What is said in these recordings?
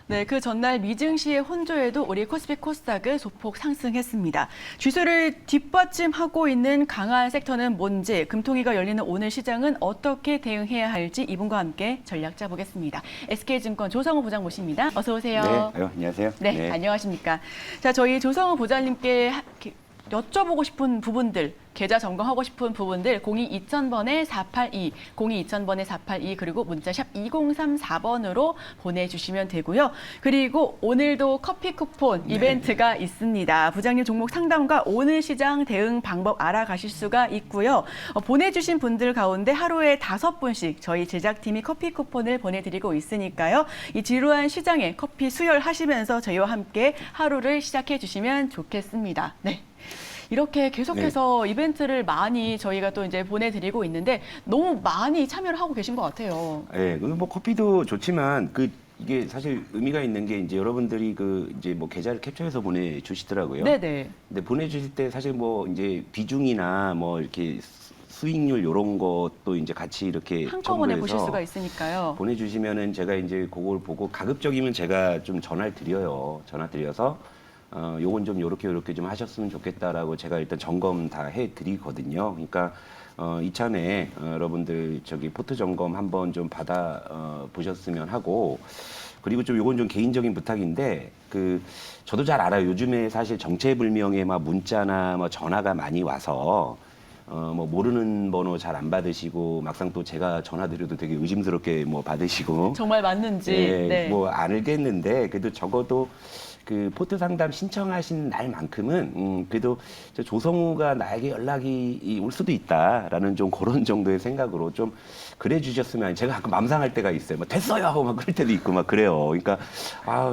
네, 그 전날 미증시의 혼조에도 우리 코스피 코스닥은 소폭 상승했습니다. 지수를 뒷받침하고 있는 강한 섹터는 뭔지, 금통위가 열리는 오늘 시장은 어떻게 대응해야 할지 이분과 함께 전략 짜보겠습니다. SK증권 조성우 부장 모십니다. 어서 오세요. 네, 안녕하세요. 네, 안녕하십니까. 자, 저희 조성우 부장님께 여쭤보고 싶은 부분들, 계좌 점검하고 싶은 부분들 02-2000번에 482, 02-2000번에 482 그리고 문자샵 2034번으로 보내주시면 되고요. 그리고 오늘도 커피 쿠폰 이벤트가 있습니다. 부장님 종목 상담과 오늘 시장 대응 방법 알아가실 수가 있고요. 보내주신 분들 가운데 하루에 5분씩 저희 제작팀이 커피 쿠폰을 보내드리고 있으니까요. 이 지루한 시장에 커피 수혈하시면서 저희와 함께 하루를 시작해 주시면 좋겠습니다. 네. 이렇게 계속해서 이벤트를 많이 저희가 또 이제 보내드리고 있는데 너무 많이 참여를 하고 계신 것 같아요. 네, 뭐 커피도 좋지만 이게 사실 의미가 있는 게 이제 여러분들이 이제 뭐 계좌를 캡처해서 보내주시더라고요. 네네. 근데 보내주실 때 사실 뭐 이제 비중이나 뭐 이렇게 수익률 이런 것도 이제 같이 이렇게 한꺼번에 보실 수가 있으니까요. 보내주시면은 제가 이제 그걸 보고 가급적이면 제가 좀 전화를 드려요. 전화 드려서 요건 좀 요렇게 좀 하셨으면 좋겠다라고 제가 일단 점검 다 해드리거든요. 그러니까 이참에 여러분들 저기 포트 점검 한번 좀 받아 보셨으면 하고, 그리고 좀 요건 좀 개인적인 부탁인데 저도 잘 알아요. 요즘에 사실 정체불명의 막 문자나 뭐 전화가 많이 와서 뭐 모르는 번호 잘 안 받으시고 막상 또 제가 전화 드려도 되게 의심스럽게 뭐 받으시고 정말 맞는지. 네. 뭐 알겠는데 그래도 적어도 포트 상담 신청하신 날만큼은 그래도 조성우가 나에게 연락이 올 수도 있다라는 좀 그런 정도의 생각으로 좀 그래 주셨으면, 제가 가끔 맘상할 때가 있어요. 막 됐어요 하고 막 그럴 때도 있고 막 그래요. 그러니까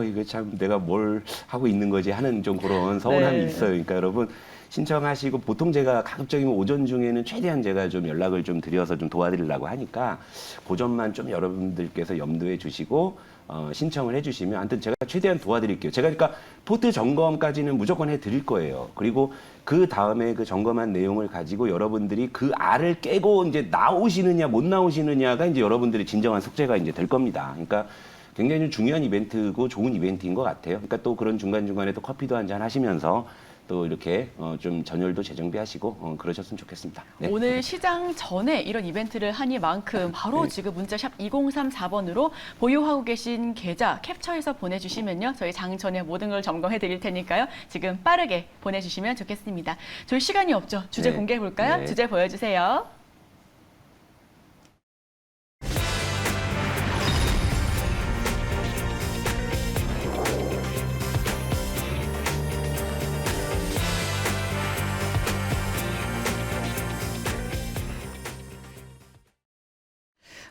이거 참 내가 뭘 하고 있는 거지 하는 좀 그런 서운함이 있어요. 그러니까 여러분 신청하시고, 보통 제가 가급적이면 오전 중에는 최대한 제가 좀 연락을 좀 드려서 좀 도와드리려고 하니까 그 점만 좀 여러분들께서 염두에 주시고 신청을 해주시면 아무튼 제가 최대한 도와드릴게요. 제가 그러니까 포트 점검까지는 무조건 해드릴 거예요. 그리고 그 다음에 그 점검한 내용을 가지고 여러분들이 그 알을 깨고 이제 나오시느냐 못 나오시느냐가 이제 여러분들의 진정한 숙제가 이제 될 겁니다. 그러니까 굉장히 좀 중요한 이벤트고 좋은 이벤트인 것 같아요. 그러니까 또 그런 중간중간에 또 커피도 한잔 하시면서 또 이렇게 좀 전열도 재정비하시고 그러셨으면 좋겠습니다. 네. 오늘 시장 전에 이런 이벤트를 하니만큼 바로 지금 문자샵 2034번으로 보유하고 계신 계좌 캡처해서 보내주시면요. 저희 장 전에 모든 걸 점검해 드릴 테니까요. 지금 빠르게 보내주시면 좋겠습니다. 저희 시간이 없죠. 주제 네. 공개해 볼까요? 네. 주제 보여주세요.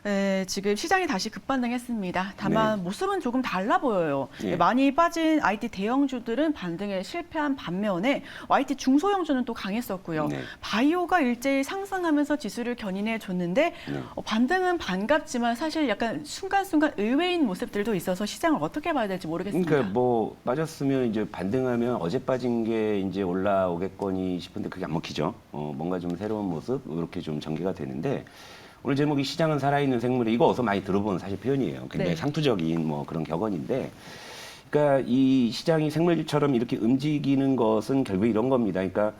네, 지금 시장이 다시 급반등했습니다. 다만 모습은 조금 달라 보여요. 예. 많이 빠진 IT 대형주들은 반등에 실패한 반면에 IT 중소형주는 또 강했었고요. 네. 바이오가 일제히 상승하면서 지수를 견인해 줬는데 반등은 반갑지만 사실 약간 순간순간 의외인 모습들도 있어서 시장을 어떻게 봐야 될지 모르겠습니다. 그러니까 뭐 빠졌으면 이제 반등하면 어제 빠진 게 이제 올라오겠거니 싶은데 그게 안 먹히죠. 뭔가 좀 새로운 모습 이렇게 좀 전개가 되는데, 오늘 제목이 시장은 살아있는 생물에, 이거 어서 많이 들어본 사실 표현이에요. 굉장히 상투적인 뭐 그런 격언인데, 그러니까 이 시장이 생물처럼 이렇게 움직이는 것은 결국 이런 겁니다. 그러니까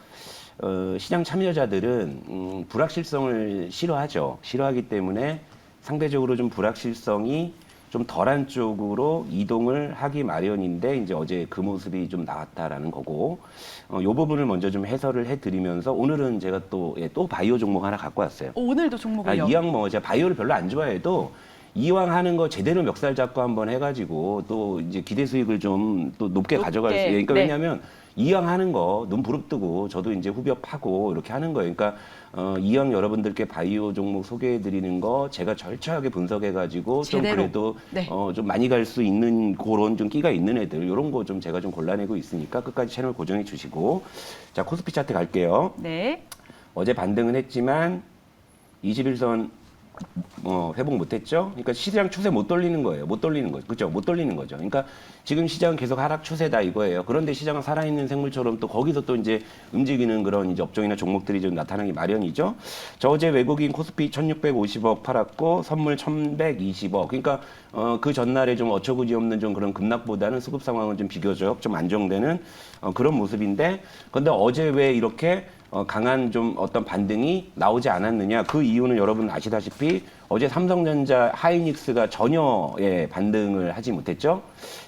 시장 참여자들은 불확실성을 싫어하죠. 싫어하기 때문에 상대적으로 좀 불확실성이 좀 덜한 쪽으로 이동을 하기 마련인데, 이제 어제 그 모습이 좀 나왔다라는 거고, 이 부분을 먼저 좀 해설을 해드리면서 오늘은 제가 또 바이오 종목 하나 갖고 왔어요. 오늘도 종목을요? 이왕 뭐 제가 바이오를 별로 안 좋아해도 이왕 하는 거 제대로 멱살 잡고 한번 해가지고 또 이제 기대 수익을 좀 또 높게 가져갈 수 있어요. 그러니까 왜냐하면 이왕 하는 거 눈 부릅뜨고 저도 이제 후벼 파고 이렇게 하는 거예요. 그러니까 이왕 여러분들께 바이오 종목 소개해드리는 거 제가 절차하게 분석해가지고 좀 그래도 좀 많이 갈 수 있는 그런 좀 끼가 있는 애들, 이런 거 좀 제가 좀 골라내고 있으니까 끝까지 채널 고정해 주시고, 자 코스피 차트 갈게요. 네. 어제 반등은 했지만 21선 회복 못했죠. 그러니까 시장 추세 못 돌리는 거예요. 못 돌리는 거죠. 그렇죠? 못 돌리는 거죠. 그러니까 지금 시장은 계속 하락 추세다 이거예요. 그런데 시장은 살아있는 생물처럼 또 거기서 또 이제 움직이는 그런 이제 업종이나 종목들이 좀 나타나기 마련이죠. 저 어제 외국인 코스피 1,650억 팔았고 선물 1,120억. 그러니까 그 전날에 좀 어처구니 없는 좀 그런 급락보다는 수급 상황은 좀 비교적 좀 안정되는 그런 모습인데, 근데 어제 왜 이렇게 강한 좀 어떤 반등이 나오지 않았느냐. 그 이유는 여러분 아시다시피 어제 삼성전자, 하이닉스가 전혀 반등을 하지 못했죠.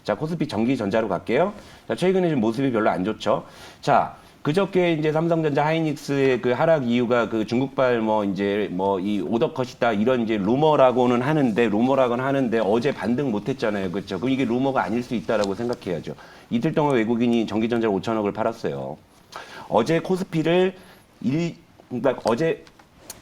자, 코스피 전기전자로 갈게요. 자, 최근에 좀 모습이 별로 안 좋죠. 자, 그저께 이제 삼성전자, 하이닉스의 그 하락 이유가 그 중국발 이 오더컷이다 이런 이제 루머라고는 하는데 어제 반등 못했잖아요. 그렇죠? 그럼 이게 루머가 아닐 수 있다라고 생각해야죠. 이틀 동안 외국인이 전기전자를 5천억을 팔았어요. 어제 코스피를 그러니까 어제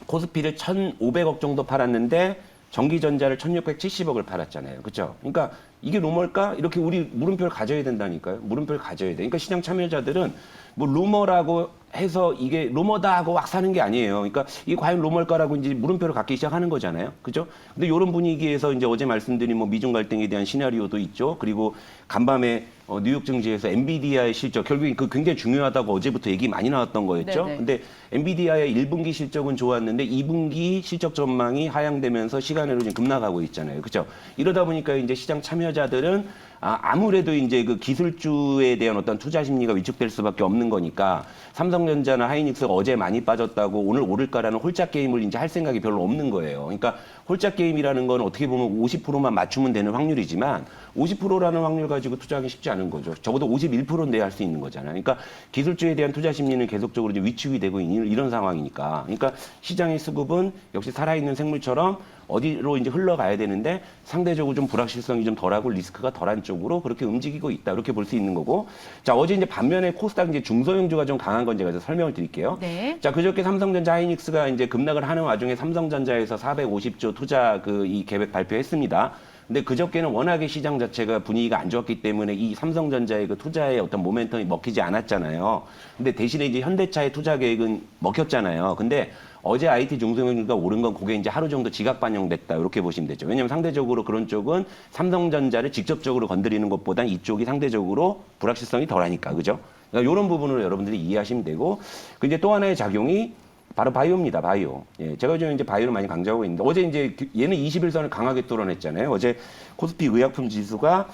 코스피를 1,500억 정도 팔았는데 전기전자를 1,670억을 팔았잖아요. 그렇죠? 그러니까 이게 루머일까? 이렇게 우리 물음표를 가져야 된다니까요. 물음표를 가져야 돼. 그러니까 시장 참여자들은 뭐 루머라고 해서 이게 루머다 하고 막 사는 게 아니에요. 그러니까 이게 과연 루머일까라고 이제 물음표를 갖기 시작하는 거잖아요. 그죠? 근데 이런 분위기에서 이제 어제 말씀드린 뭐 미중 갈등에 대한 시나리오도 있죠. 그리고 간밤에 뉴욕 증시에서 엔비디아의 실적, 결국에 그 굉장히 중요하다고 어제부터 얘기 많이 나왔던 거였죠. 네네. 근데 엔비디아의 1분기 실적은 좋았는데 2분기 실적 전망이 하향되면서 시간으로 지금 급락하고 있잖아요. 그렇죠? 이러다 보니까 이제 시장 참여자들은 아무래도 이제 그 기술주에 대한 어떤 투자 심리가 위축될 수밖에 없는 거니까 삼성전자나 하이닉스가 어제 많이 빠졌다고 오늘 오를까라는 홀짝 게임을 이제 할 생각이 별로 없는 거예요. 그러니까 홀짝 게임이라는 건 어떻게 보면 50%만 맞추면 되는 확률이지만 50%라는 확률 가지고 투자하기 쉽지 않은 거죠. 적어도 51%는 내야 할 수 있는 거잖아요. 그러니까 기술주에 대한 투자 심리는 계속적으로 이제 위축이 되고 있는 이런 상황이니까. 그러니까 시장의 수급은 역시 살아있는 생물처럼 어디로 이제 흘러가야 되는데 상대적으로 좀 불확실성이 좀 덜하고 리스크가 덜한 쪽으로 그렇게 움직이고 있다. 이렇게 볼 수 있는 거고. 자, 어제 이제 반면에 코스닥 이제 중소형주가 좀 강한 건 제가 이제 설명을 드릴게요. 네. 자, 그저께 삼성전자, 하이닉스가 이제 급락을 하는 와중에 삼성전자에서 450조 투자 이 계획 발표했습니다. 근데 그저께는 워낙에 시장 자체가 분위기가 안 좋았기 때문에 이 삼성전자의 그 투자의 어떤 모멘텀이 먹히지 않았잖아요. 근데 대신에 이제 현대차의 투자 계획은 먹혔잖아요. 근데 어제 IT 중소형주가 오른 건 그게 이제 하루 정도 지각 반영됐다. 이렇게 보시면 되죠. 왜냐하면 상대적으로 그런 쪽은 삼성전자를 직접적으로 건드리는 것보단 이쪽이 상대적으로 불확실성이 덜하니까. 그죠? 그러니까 이런 부분으로 여러분들이 이해하시면 되고, 그 이제 또 하나의 작용이 바로 바이오입니다. 바이오. 예, 제가 요즘 이제 바이오를 많이 강조하고 있는데 어제 이제 얘는 21선을 강하게 뚫어냈잖아요. 어제 코스피 의약품 지수가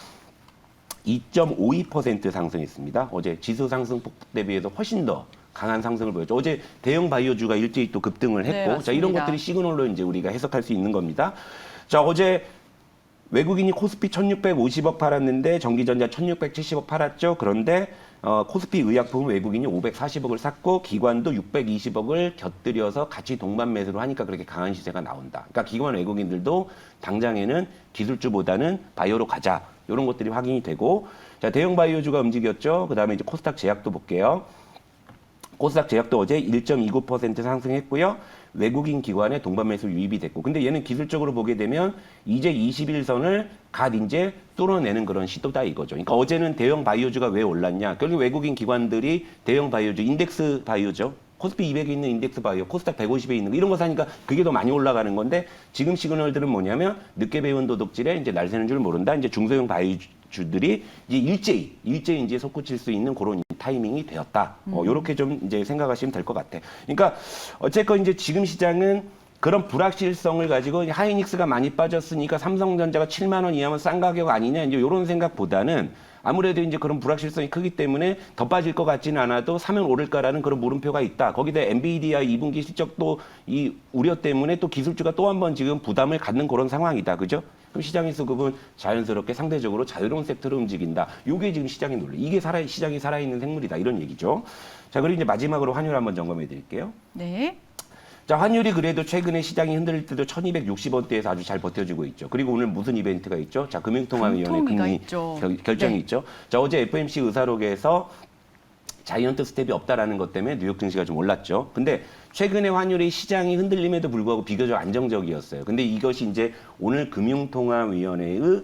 2.52% 상승했습니다. 어제 지수 상승폭 대비해서 훨씬 더 강한 상승을 보였죠. 어제 대형 바이오주가 일제히 또 급등을 했고, 네, 자, 이런 맞습니다. 것들이 시그널로 이제 우리가 해석할 수 있는 겁니다. 자, 어제 외국인이 코스피 1,650억 팔았는데 전기전자 1,670억 팔았죠. 그런데 코스피 의약품은 외국인이 540억을 샀고 기관도 620억을 곁들여서 같이 동반 매수로 하니까 그렇게 강한 시세가 나온다. 그러니까 기관 외국인들도 당장에는 기술주보다는 바이오로 가자. 이런 것들이 확인이 되고, 자, 대형 바이오주가 움직였죠. 그다음에 이제 코스닥 제약도 볼게요. 코스닥 제약도 어제 1.29% 상승했고요. 외국인 기관의 동반 매수 유입이 됐고. 근데 얘는 기술적으로 보게 되면 이제 21선을 갓 이제 뚫어내는 그런 시도다 이거죠. 그러니까 어제는 대형 바이오주가 왜 올랐냐? 결국 외국인 기관들이 대형 바이오주, 인덱스 바이오죠. 코스피 200에 있는 인덱스 바이오, 코스닥 150에 있는 거 이런 거 사니까 그게 더 많이 올라가는 건데 지금 시그널들은 뭐냐면 늦게 배운 도둑질에 이제 날 새는 줄 모른다. 이제 중소형 바이오주들이 이제 일제히 이제 솟구칠 수 있는 그런 타이밍이 되었다. 요렇게 좀 이제 생각하시면 될 것 같아. 그러니까 어쨌건 이제 지금 시장은 그런 불확실성을 가지고 하이닉스가 많이 빠졌으니까 삼성전자가 7만 원 이하면 싼 가격 아니냐 이제 이런 생각보다는 아무래도 이제 그런 불확실성이 크기 때문에 더 빠질 것 같지는 않아도 사면 오를까라는 그런 물음표가 있다. 거기다 엔비디아 2분기 실적도 이 우려 때문에 또 기술주가 또 한 번 지금 부담을 갖는 그런 상황이다. 그죠? 그럼 시장의 수급은 자연스럽게 상대적으로 자유로운 섹터로 움직인다. 이게 지금 시장의 논리. 이게 시장이 살아있는 생물이다. 이런 얘기죠. 자, 그리고 이제 마지막으로 환율 한번 점검해 드릴게요. 네. 자, 환율이 그래도 최근에 시장이 흔들릴 때도 1,260원대에서 아주 잘 버텨주고 있죠. 그리고 오늘 무슨 이벤트가 있죠? 자, 금융통화위원회 금통위가 금리 있죠. 결정이 네. 있죠. 자, 어제 FMC 의사록에서 자이언트 스텝이 없다라는 것 때문에 뉴욕 증시가 좀 올랐죠. 근데 최근에 환율이 시장이 흔들림에도 불구하고 비교적 안정적이었어요. 근데 이것이 이제 오늘 금융통화위원회의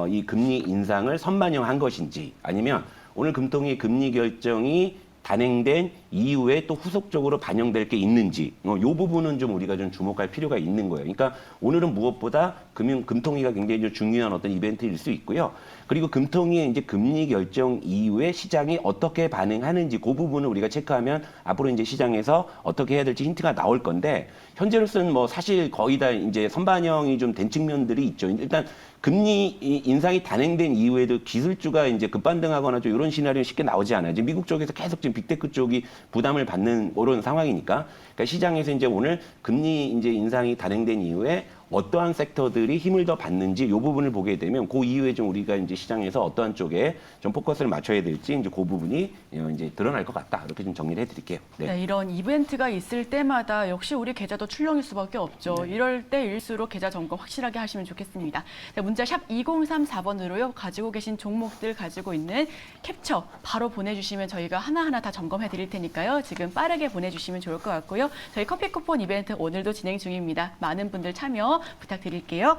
이 금리 인상을 선반영한 것인지 아니면 오늘 금통위 금리 결정이 단행된 이후에 또 후속적으로 반영될 게 있는지 이 부분은 좀 우리가 좀 주목할 필요가 있는 거예요. 그러니까 오늘은 무엇보다 금통위가 굉장히 좀 중요한 어떤 이벤트일 수 있고요. 그리고 금통위의 이제 금리 결정 이후에 시장이 어떻게 반응하는지 그 부분을 우리가 체크하면 앞으로 이제 시장에서 어떻게 해야 될지 힌트가 나올 건데 현재로서는 뭐 사실 거의 다 이제 선반영이 좀 된 측면들이 있죠. 일단 금리 인상이 단행된 이후에도 기술주가 이제 급반등하거나 좀 이런 시나리오 쉽게 나오지 않아요. 지금 미국 쪽에서 계속 지금 빅테크 쪽이 부담을 받는 그런 상황이니까. 그러니까 시장에서 이제 오늘 금리 이제 인상이 단행된 이후에 어떠한 섹터들이 힘을 더 받는지 이 부분을 보게 되면 그 이후에 좀 우리가 이제 시장에서 어떠한 쪽에 좀 포커스를 맞춰야 될지 이제 그 부분이 이제 드러날 것 같다. 이렇게 좀 정리를 해드릴게요. 네. 네, 이런 이벤트가 있을 때마다 역시 우리 계좌도 출렁일 수밖에 없죠. 네. 이럴 때일수록 계좌 점검 확실하게 하시면 좋겠습니다. 네, 문자 샵 2034번으로요. 가지고 계신 종목들 가지고 있는 캡처 바로 보내주시면 저희가 하나하나 다 점검해 드릴 테니까요. 지금 빠르게 보내주시면 좋을 것 같고요. 저희 커피 쿠폰 이벤트 오늘도 진행 중입니다. 많은 분들 참여 부탁드릴게요.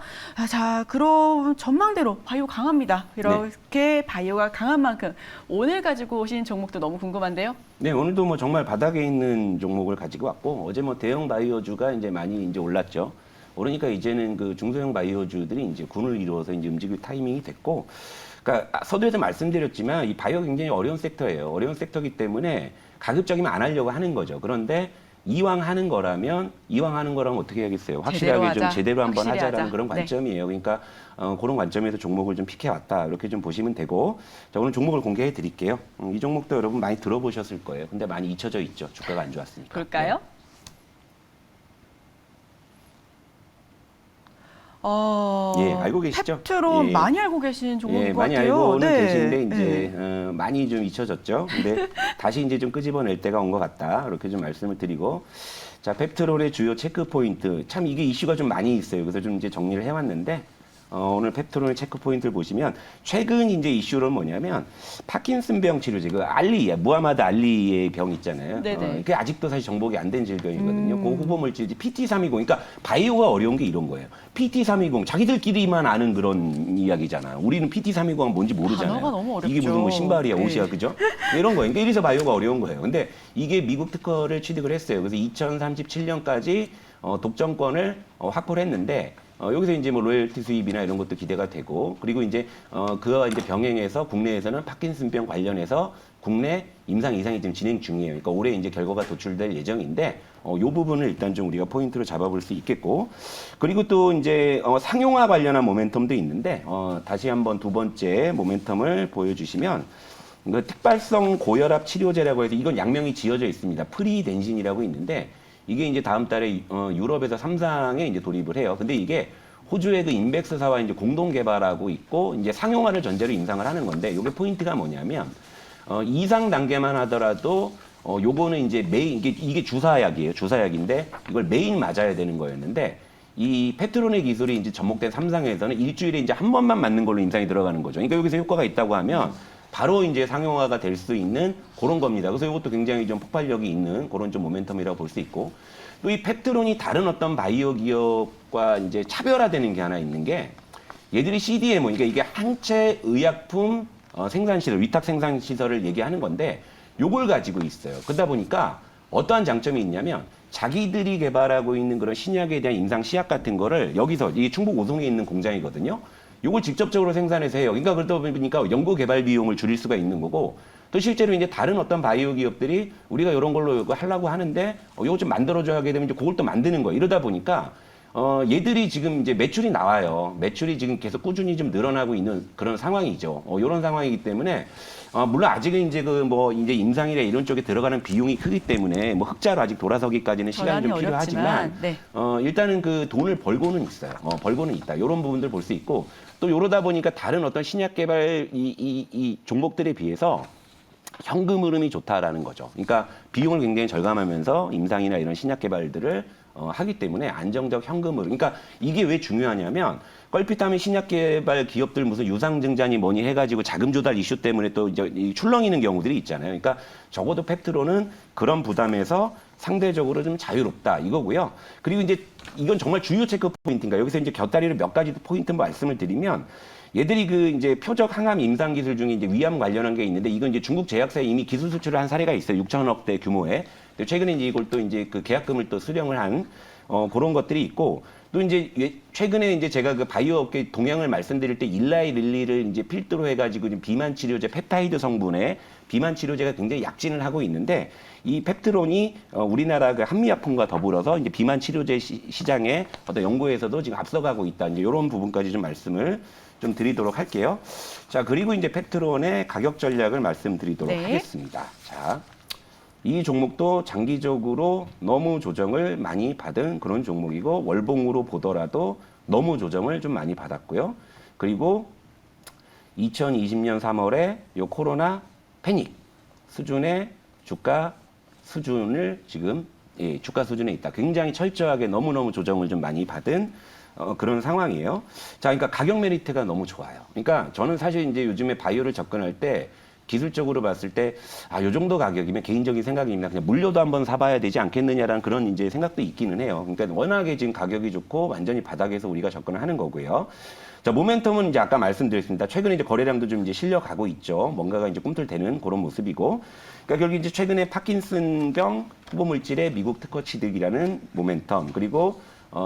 자, 그럼 전망대로 바이오 강합니다. 이렇게 바이오가 강한 만큼 오늘 가지고 오신 종목도 너무 궁금한데요. 네, 오늘도 뭐 정말 바닥에 있는 종목을 가지고 왔고 어제 뭐 대형 바이오주가 이제 많이 이제 올랐죠. 그러니까 이제는 그 중소형 바이오주들이 이제 군을 이루어서 이제 움직일 타이밍이 됐고, 그러니까 서두에서 말씀드렸지만 이 바이오 굉장히 어려운 섹터예요. 어려운 섹터이기 때문에 가급적이면 안 하려고 하는 거죠. 그런데 이왕 하는 거라면 어떻게 해야겠어요? 확실하게 좀 제대로 한번 하자라는 그런 관점이에요. 그러니까 그런 관점에서 종목을 좀 픽해왔다. 이렇게 좀 보시면 되고, 자, 오늘 종목을 공개해 드릴게요. 이 종목도 여러분 많이 들어보셨을 거예요. 근데 많이 잊혀져 있죠. 주가가 안 좋았으니까. 그럴까요? 네. 예, 알고 계시죠? 펩트론 예. 많이 알고 계신 종목인 것 많이 같아요. 알고는 네. 계신데 이제 많이 좀 잊혀졌죠. 근데 다시 이제 좀 끄집어낼 때가 온 것 같다. 이렇게 좀 말씀을 드리고, 자, 펩트롤의 주요 체크 포인트. 참 이게 이슈가 좀 많이 있어요. 그래서 좀 이제 정리를 해왔는데. 오늘 펩트론의 체크 포인트를 보시면 최근 이제 이슈는 뭐냐면 파킨슨병 치료제, 그 무하마드 알리의 병 있잖아요. 네네. 그게 아직도 사실 정복이 안 된 질병이거든요. 그 후보 물질이 PT320. 그러니까 바이오가 어려운 게 이런 거예요. PT320 자기들끼리만 아는 그런 이야기잖아. 우리는 PT320은 뭔지 모르잖아요. 단어가 너무 어렵죠. 이게 무슨 뭐 신발이야, 네. 옷이야, 그죠? 이런 거예요. 그러니까 이래서 바이오가 어려운 거예요. 근데 이게 미국 특허를 취득을 했어요. 그래서 2037년까지 독점권을 확보를 했는데. 여기서 이제 뭐 로열티 수입이나 이런 것도 기대가 되고, 그리고 이제 그와 이제 병행해서 국내에서는 파킨슨병 관련해서 국내 임상 이상이 지금 진행 중이에요. 그러니까 올해 이제 결과가 도출될 예정인데, 요 부분을 일단 좀 우리가 포인트로 잡아볼 수 있겠고, 그리고 또 이제 상용화 관련한 모멘텀도 있는데, 다시 한번 두 번째 모멘텀을 보여주시면. 그 특발성 고혈압 치료제라고 해서 이건 약명이 지어져 있습니다. 프리덴신이라고 있는데. 이게 이제 다음 달에 유럽에서 3상에 이제 돌입을 해요. 근데 이게 호주의 그 인백스사와 이제 공동 개발하고 있고 이제 상용화를 전제로 임상을 하는 건데 이게 포인트가 뭐냐면 2상 단계만 하더라도 요거는 이제 매일 이게 주사약이에요. 주사약인데 이걸 매일 맞아야 되는 거였는데 이 펩트론의 기술이 이제 접목된 3상에서는 일주일에 이제 한 번만 맞는 걸로 임상이 들어가는 거죠. 그러니까 여기서 효과가 있다고 하면 바로 이제 상용화가 될 수 있는 그런 겁니다. 그래서 이것도 굉장히 좀 폭발력이 있는 그런 좀 모멘텀이라고 볼 수 있고, 또 이 펩트론이 다른 어떤 바이오 기업과 이제 차별화되는 게 하나 있는 게 얘들이 CDMO, 그러니까 이게 항체 의약품 생산시설, 위탁 생산시설을 얘기하는 건데 요걸 가지고 있어요. 그러다 보니까 어떠한 장점이 있냐면 자기들이 개발하고 있는 그런 신약에 대한 임상 시약 같은 거를 여기서 이 충북 오송에 있는 공장이거든요. 요걸 직접적으로 생산해서 해요. 그러니까 그러다 보니까 연구 개발 비용을 줄일 수가 있는 거고, 또 실제로 이제 다른 어떤 바이오 기업들이 우리가 이런 걸로 이거 하려고 하는데 요거 좀 만들어줘야 하게 되면 이제 그걸 또 만드는 거예요. 이러다 보니까 얘들이 지금 이제 매출이 나와요. 매출이 지금 계속 꾸준히 좀 늘어나고 있는 그런 상황이죠. 이런 상황이기 때문에 물론 아직은 이제 그 뭐 이제 임상이나 이런 쪽에 들어가는 비용이 크기 때문에 뭐 흑자로 아직 돌아서기까지는 시간이 좀 필요하지만 네. 일단은 그 돈을 벌고는 있어요. 벌고는 있다. 이런 부분들 볼 수 있고, 또 이러다 보니까 다른 어떤 신약 개발 이 종목들에 비해서 현금 흐름이 좋다라는 거죠. 그러니까 비용을 굉장히 절감하면서 임상이나 이런 신약 개발들을 하기 때문에 안정적 현금 흐름. 그러니까 이게 왜 중요하냐면 걸피타민 신약 개발 기업들 무슨 유상증자니 뭐니 해가지고 자금 조달 이슈 때문에 또 이제 출렁이는 경우들이 있잖아요. 그러니까 적어도 펩트론은 그런 부담에서 상대적으로 좀 자유롭다 이거고요. 그리고 이제 이건 정말 주요 체크 포인트인가. 여기서 이제 곁다리를 몇 가지 포인트 말씀을 드리면 얘들이 그 이제 표적 항암 임상 기술 중에 이제 위암 관련한 게 있는데 이건 이제 중국 제약사에 이미 기술 수출을 한 사례가 있어요. 6천억 대 규모의. 근데 최근에 이제 이걸 또 이제 그 계약금을 또 수령을 한 그런 것들이 있고 또 이제 최근에 이제 제가 그 바이오 업계 동향을 말씀드릴 때 일라이 릴리를 이제 필두로 해가지고 지금 비만 치료제 펩타이드 성분의 비만 치료제가 굉장히 약진을 하고 있는데 이 펩트론이 우리나라 그 한미약품과 더불어서 이제 비만 치료제 시장에 어떤 연구에서도 지금 앞서가고 있다. 이제 이런 부분까지 좀 말씀을 좀 드리도록 할게요. 자, 그리고 이제 펩트론의 가격 전략을 말씀드리도록 네. 하겠습니다. 자, 이 종목도 장기적으로 너무 조정을 많이 받은 그런 종목이고 월봉으로 보더라도 너무 조정을 좀 많이 받았고요. 그리고 2020년 3월에 요 코로나 패닉 수준의 주가 수준을 지금 주가 수준에 있다. 굉장히 철저하게 너무너무 조정을 좀 많이 받은 그런 상황이에요. 자, 그러니까 가격 메리트가 너무 좋아요. 그러니까 저는 사실 이제 요즘에 바이오를 접근할 때 기술적으로 봤을 때, 요 정도 가격이면 개인적인 생각입니다. 그냥 물려도 한번 사봐야 되지 않겠느냐라는 그런 이제 생각도 있기는 해요. 그러니까 워낙에 지금 가격이 좋고 완전히 바닥에서 우리가 접근을 하는 거고요. 자, 모멘텀은 이제 아까 말씀드렸습니다. 최근에 이제 거래량도 좀 이제 실려가고 있죠. 뭔가가 이제 꿈틀대는 그런 모습이고. 그러니까 결국 이제 최근에 파킨슨병 후보물질의 미국 특허 취득이라는 모멘텀, 그리고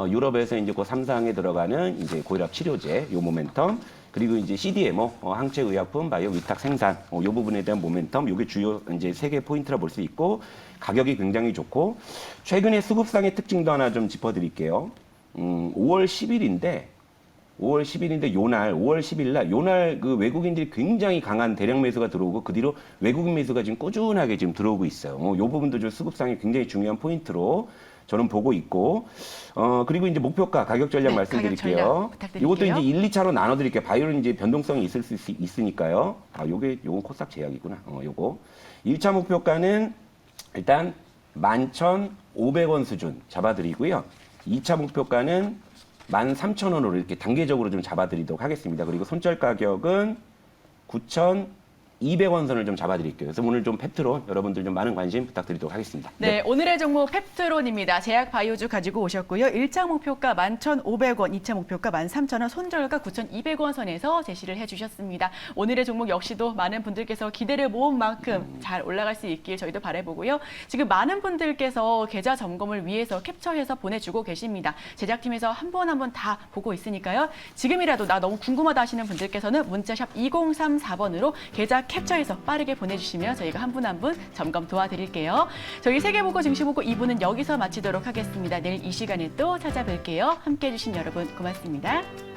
유럽에서 이제 그 3상에 들어가는 이제 고혈압 치료제 요 모멘텀, 그리고 이제 CDMO 항체 의약품 바이오 위탁 생산 요 부분에 대한 모멘텀, 요게 주요 이제 세 개 포인트라 볼 수 있고 가격이 굉장히 좋고 최근에 수급상의 특징도 하나 좀 짚어드릴게요. 5월 10일인데 요날 5월 10일 날 요날 그 외국인들이 굉장히 강한 대량 매수가 들어오고 그 뒤로 외국인 매수가 지금 꾸준하게 지금 들어오고 있어요. 요 부분도 좀 수급상이 굉장히 중요한 포인트로 저는 보고 있고 그리고 이제 목표가 가격 전략 네, 말씀드릴게요. 가격 전략 부탁드릴게요. 이것도 이제 1, 2차로 나눠 드릴게요. 바이오는 이제 변동성이 있을 수 있으니까요. 요건 코스닥 제약이구나. 요거 1차 목표가는 일단 11,500원 수준 잡아 드리고요. 2차 목표가는 13,000원으로 이렇게 단계적으로 좀 잡아드리도록 하겠습니다. 그리고 손절 가격은 9,200원 선을 좀 잡아드릴게요. 그래서 오늘 좀 펩트론 여러분들 좀 많은 관심 부탁드리도록 하겠습니다. 네, 오늘의 종목 펩트론입니다. 제약 바이오주 가지고 오셨고요. 1차 목표가 11,500원, 2차 목표가 13,000원, 손절가 9,200원 선에서 제시를 해주셨습니다. 오늘의 종목 역시도 많은 분들께서 기대를 모은 만큼 잘 올라갈 수 있길 저희도 바라보고요. 지금 많은 분들께서 계좌 점검을 위해서 캡처해서 보내주고 계십니다. 제작팀에서 한 번 한 번 다 보고 있으니까요. 지금이라도 나 너무 궁금하다 하시는 분들께서는 문자샵 2034번으로 계좌 캡처해서 빠르게 보내주시면 저희가 한 분 한 분 점검 도와드릴게요. 저희 세계보고 증시보고 2부는 여기서 마치도록 하겠습니다. 내일 이 시간에 또 찾아뵐게요. 함께해 주신 여러분 고맙습니다.